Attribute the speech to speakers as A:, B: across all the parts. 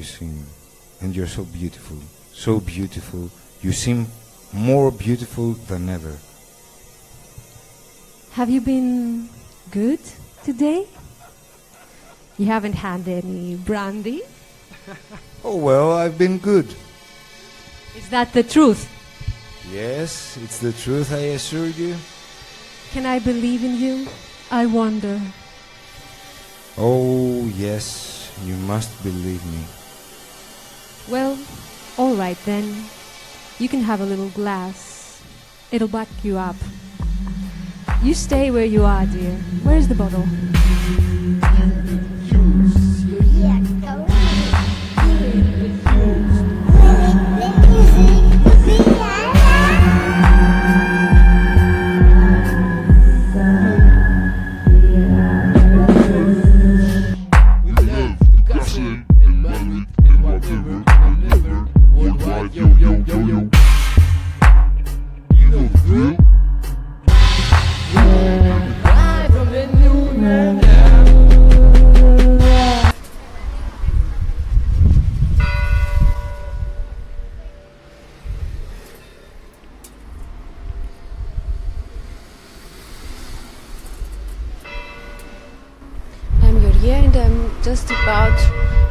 A: you sing. And you're so beautiful. So beautiful. You seem more beautiful than ever.
B: Have you been good today? You haven't had any brandy?
A: Oh, well, I've been good.
B: Is that the truth?
A: Yes, it's the truth, I assure you.
B: Can I believe in you? I wonder.
A: Oh, yes, you must believe me.
B: Well, all right then. You can have a little glass. It'll back you up. You stay where you are, dear. Where's the bottle?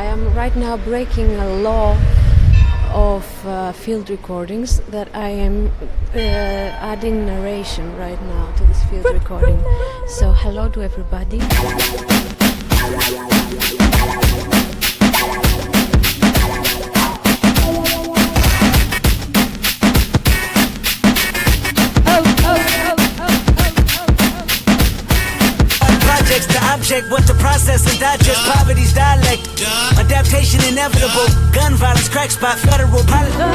C: I am right now breaking a law of field recordings that I am adding narration right now to this field recording. So hello to everybody.
D: The object, what to process and digest, poverty's dialect, adaptation inevitable, gun violence, crack spot, federal politics.
C: Oh,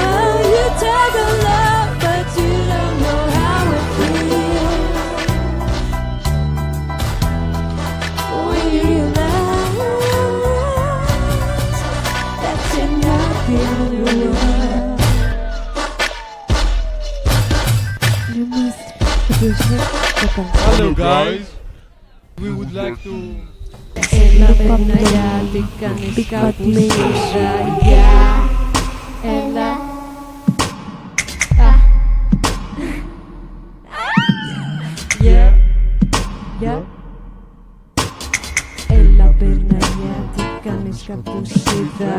C: you talk a lot, but you don't know how it feels. When you realize that you're not the only one. You must produce it.
E: Hello guys. We would like to...
B: Έλα Παναγιά, τι κάνεις κατμίσα, έλα. Έλα Παναγιά, τι κάνεις καπουσίδα.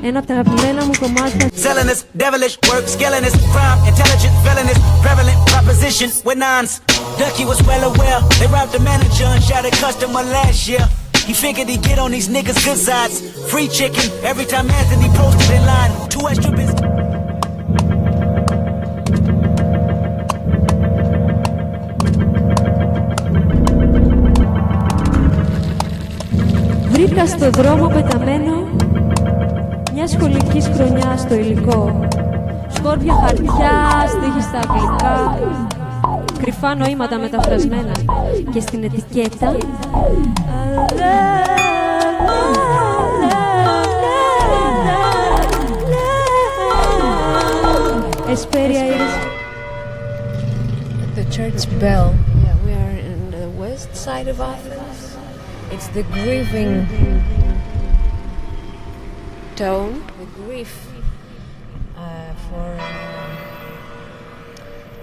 B: Ένα από τα αγαπημένα μου κομμάτια.
D: Selling this devilish work, skilling this crime, intelligent, villainous, prevalent proposition with nines. Ducky was well aware. They robbed the manager and shot a customer last year. He figured he'd get on these niggas' good sides. Free chicken every time Anthony posted in line. 2 extra bits.
B: Βρήκα στο δρόμο πεταμένο μια σχολική χρονιά στο υλικό. Σκόρπια χαρτιά, στίχη στα αγγλικά, κρυφά νοήματα μεταφρασμένα και στην ετικέτα Εσπέρια Iris.
C: The church bell. Yeah, we are in the west side of Athens. It's the grieving tone, the grief for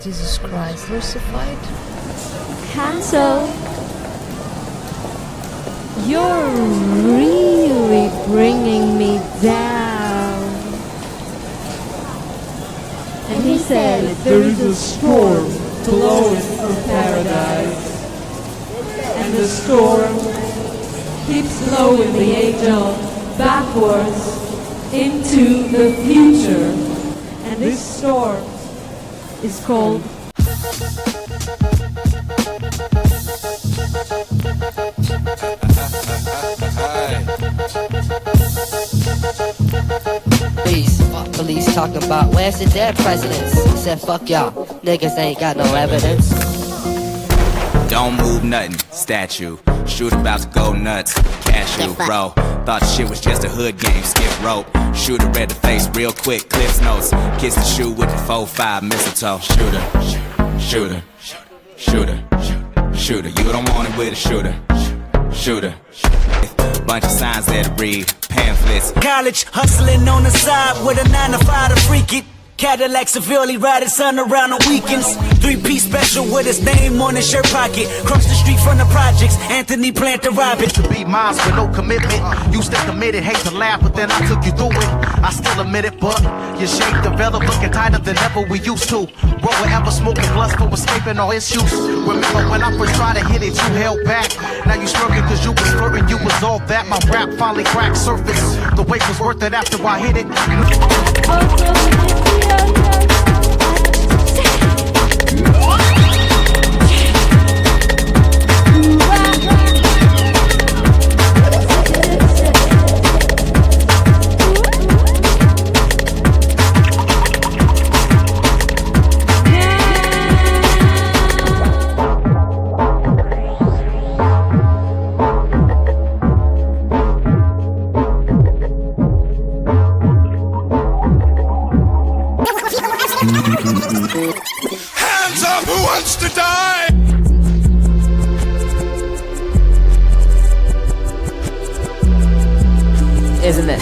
C: Jesus Christ crucified.
B: Hansel, you're really bringing me down. And he said,
E: there is a storm blowing from paradise,
B: and the storm keeps blowing the angel backwards into the future. And this storm is called
F: Police talking about where's the dead presidents? He said fuck y'all, niggas ain't got no evidence.
G: Don't move nothing, statue. Shoot about to go nuts, cashew, bro. Thought shit was just a hood game, skip rope. Shooter read the face real quick, Cliff's notes. Kiss the shoe with the 4-5 mistletoe. Shooter, shooter, shooter, shooter. You don't want it with a shooter, shooter. bunch of signs there to read, pamphlets.
D: College, hustling on the side with a 9 to 5 to freak it. Cadillac severely ride his son around on weekends. 3-piece special with his name on his shirt pocket. Cross the street from the projects, Anthony planned to rob it.
H: To be mine with no commitment. You stay committed, hate to laugh, but then I took you through it. I still admit it, but your shape developed, looking tighter than ever we used to. Roll wherever smoking blunts for escaping all issues. Remember when I first tried to hit it, you held back. Now you smirking cause you was flirting, you was all that. My rap finally cracked surface. The wait was worth it after I hit it.
I: Hands up, who wants to die?
F: Isn't it?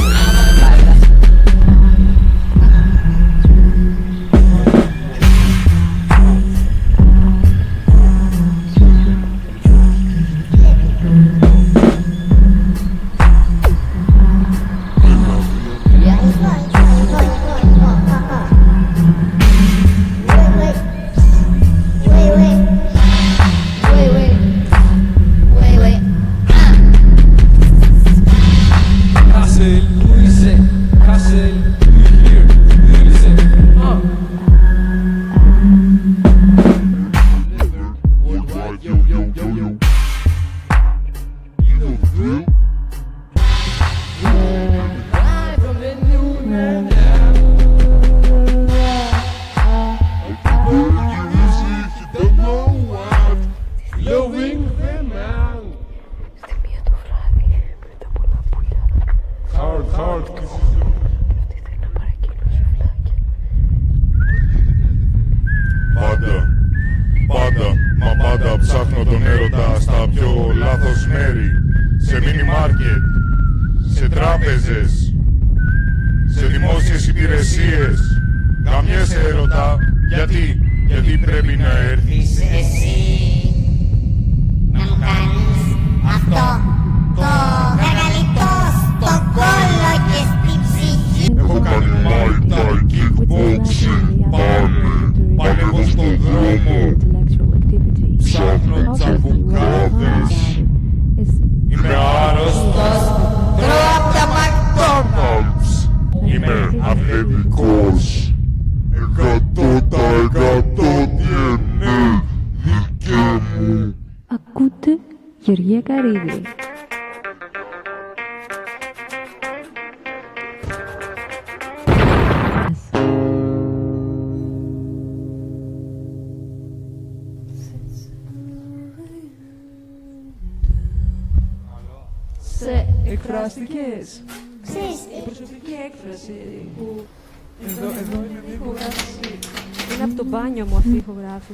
B: Ακούτε Yorgia Karidi.
E: Σε εκφράστηκες.
B: Ξέρεις, η προσωπική έκφραση που
E: Εδώ είναι μια ηχογράφηση.
B: είναι από το μπάνιο μου αυτή η ηχογράφηση.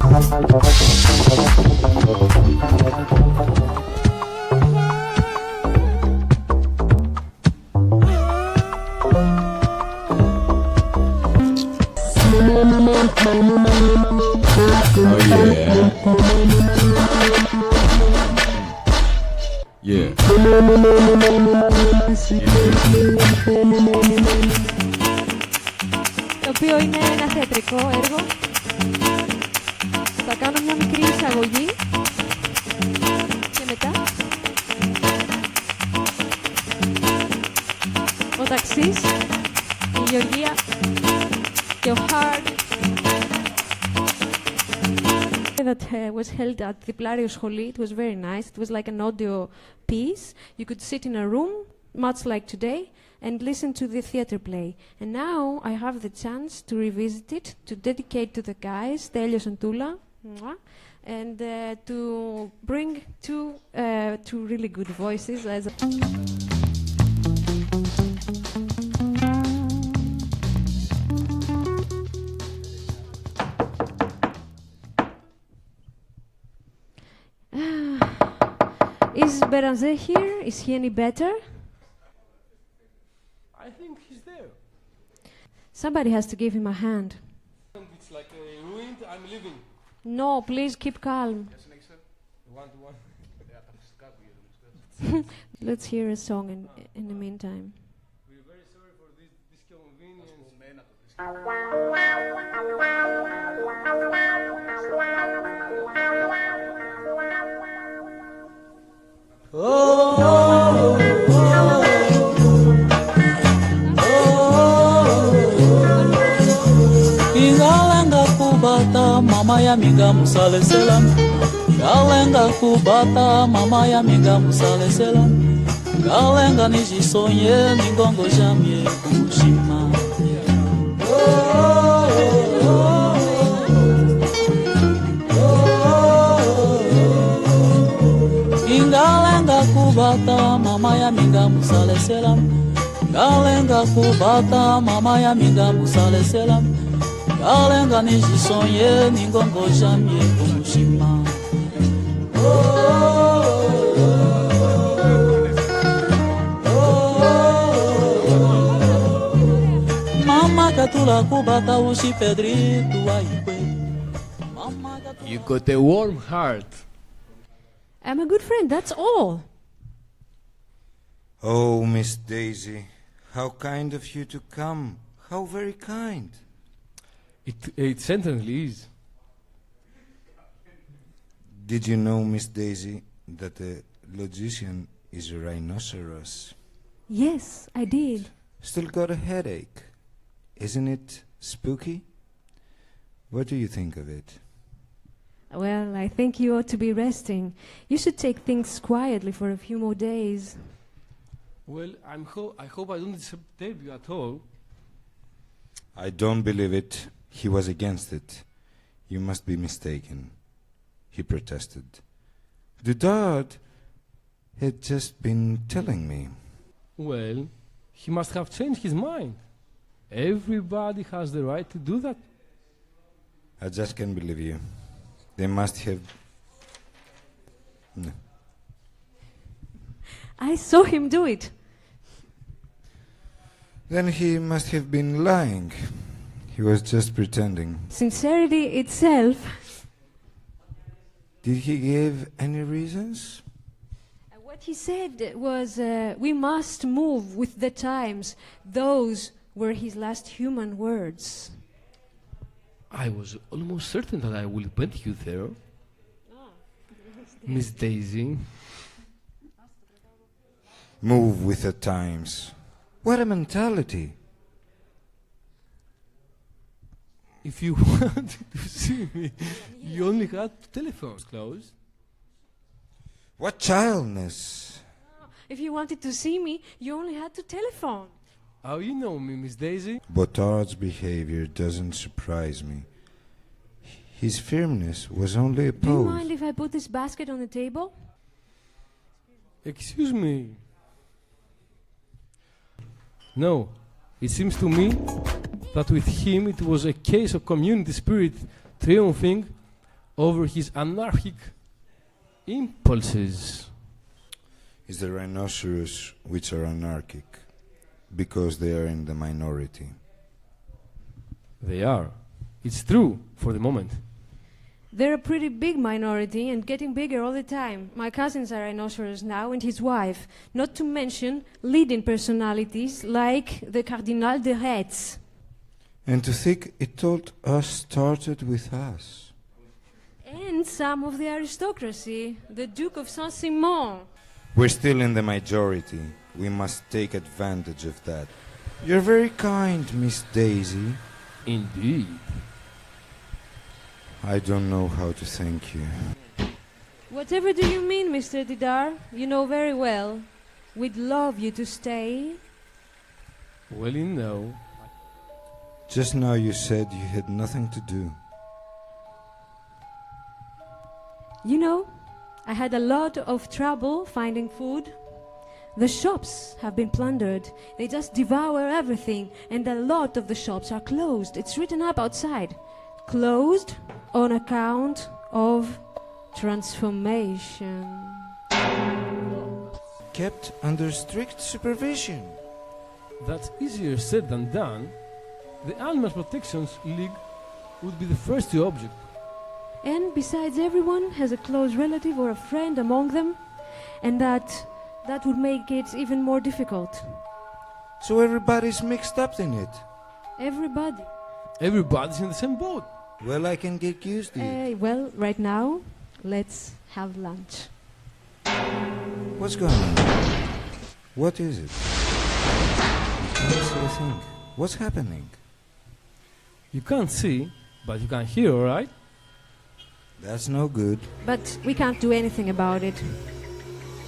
J: Yeah.
B: Το οποίο είναι ένα θεατρικό έργο. Θα κάνω μια μικρή εισαγωγή και μετά ο ταξής, η Γεωργία και ο Hard that was held at the Πλάριο σχολή. It was very nice. It was like an audio piece. You could sit in a room, much like today, and listen to the theater play. And now I have the chance to revisit it, to dedicate to the guys, Stelios and Tula, and to bring two really good voices. Is Is Beranzé here? Is he any better?
J: I think he's there.
B: Somebody has to give him a hand.
J: It's like a ruined, I'm leaving.
B: No, please keep calm.
J: One.
B: Let's hear a song in the meantime.
J: We're very sorry for this disconvenience.
K: Ingalenga kubata mama ya minga musalesela Galenga kubata mama ya minga musalesela Galenga nijisonye ningongo jamye kumushima Ingalenga kubata mama ya minga musalesela Galenga kubata mama ya minga musalesela Galenga nijisonye ningongo jamye kumushima Mama katula kubata ushi pedrito aikwe
J: You got a warm heart.
B: I'm a good friend, that's all.
A: Oh, Miss Daisy, how kind of you to come. How very kind.
J: It certainly is.
A: Did you know, Miss Daisy, that a logician is a rhinoceros?
B: Yes, I did.
A: Still got a headache. Isn't it spooky? What do you think of it?
B: Well, I think you ought to be resting. You should take things quietly for a few more days.
J: Well, I hope I don't disturb you at all.
A: I don't believe it. He was against it. You must be mistaken. He protested. The dad had just been telling me.
J: Well, he must have changed his mind. Everybody has the right to do that.
A: I just can't believe you. They must have... No.
B: I saw him do it.
A: Then he must have been lying. He was just pretending.
B: Sincerity itself.
A: Did he give any reasons?
B: What he said was, we must move with the times. Those were his last human words.
J: I was almost certain that I will meet you there. Miss Daisy.
A: Move with the times. What a mentality.
J: If you wanted to see me, you only had telephones closed.
A: What childness.
B: If you wanted to see me, you only had to telephone.
J: How you know me, Miss Daisy?
A: Botard's behavior doesn't surprise me. His firmness was only a
B: Do you
A: pose.
B: mind if I put this basket on the table?
J: Excuse me. No, it seems to me that with him it was a case of community spirit triumphing over his anarchic impulses.
A: It's the rhinoceros which are anarchic, because they are in the minority.
J: They are. It's true for the moment.
B: They're a pretty big minority and getting bigger all the time. My cousins are rhinoceros now and his wife, not to mention leading personalities like the Cardinal de Retz.
A: And to think it all started with us.
B: And some of the aristocracy, the Duke of Saint-Simon.
A: We're still in the majority. We must take advantage of that. You're very kind, Miss Daisy.
J: Indeed.
A: I don't know how to thank you.
B: Whatever do you mean, Mr. Didar? You know very well. We'd love you to stay.
J: Well, you know.
A: Just now you said you had nothing to do.
B: You know, I had a lot of trouble finding food. The shops have been plundered. They just devour everything, and a lot of the shops are closed. It's written up outside. Closed on account of transformation.
A: kept under strict supervision.
J: That's easier said than done. The Animal Protection League would be the first to object.
B: And besides, everyone has a close relative or a friend among them, and that would make it even more difficult.
A: So everybody's mixed up in it.
B: Everybody.
J: Everybody's in the same boat.
A: Well, I can get used to it.
B: Well, right now, let's have lunch.
A: What's going on? What is it? I can't see a thing. What's happening?
J: You can't see, but you can hear, alright?
A: That's no good.
B: But we can't do anything about it.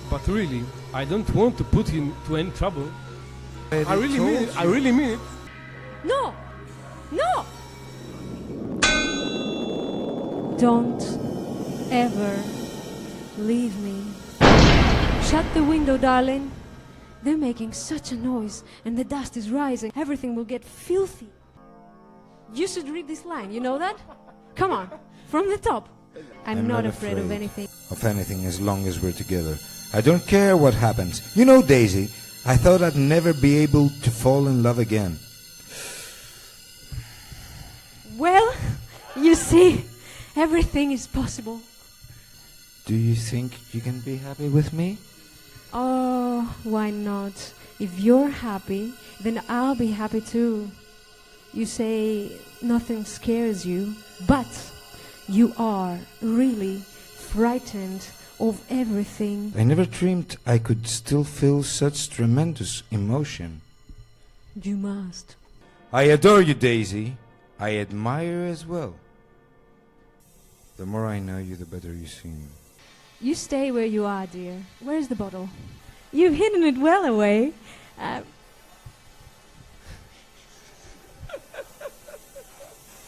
J: But really, I don't want to put you into any trouble. I really mean it. I really mean it.
B: No! No! Don't ever leave me. Shut the window, darling. They're making such a noise, and the dust is rising. Everything will get filthy. You should read this line, you know that? Come on, from the top. I'm not afraid of anything.
A: Of anything as long as we're together. I don't care what happens. You know, Daisy, I thought I'd never be able to fall in love again.
B: Well, you see, everything is possible.
A: Do you think you can be happy with me?
B: Oh, why not? If you're happy, then I'll be happy too. You say nothing scares you, but you are really frightened of everything.
A: I never dreamed I could still feel such tremendous emotion.
B: You must.
A: I adore you, Daisy. I admire you as well. The more I know you, the better you seem.
B: You stay where you are, dear. Where's the bottle? You've hidden it well away.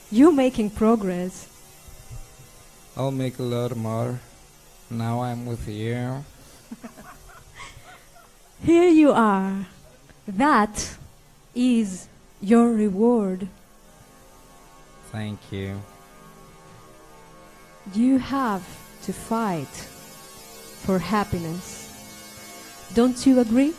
B: You're making progress.
L: I'll make a lot more. Now I'm with you.
B: Here you are. That is your reward.
L: Thank you.
B: You have to fight for happiness. Don't you agree?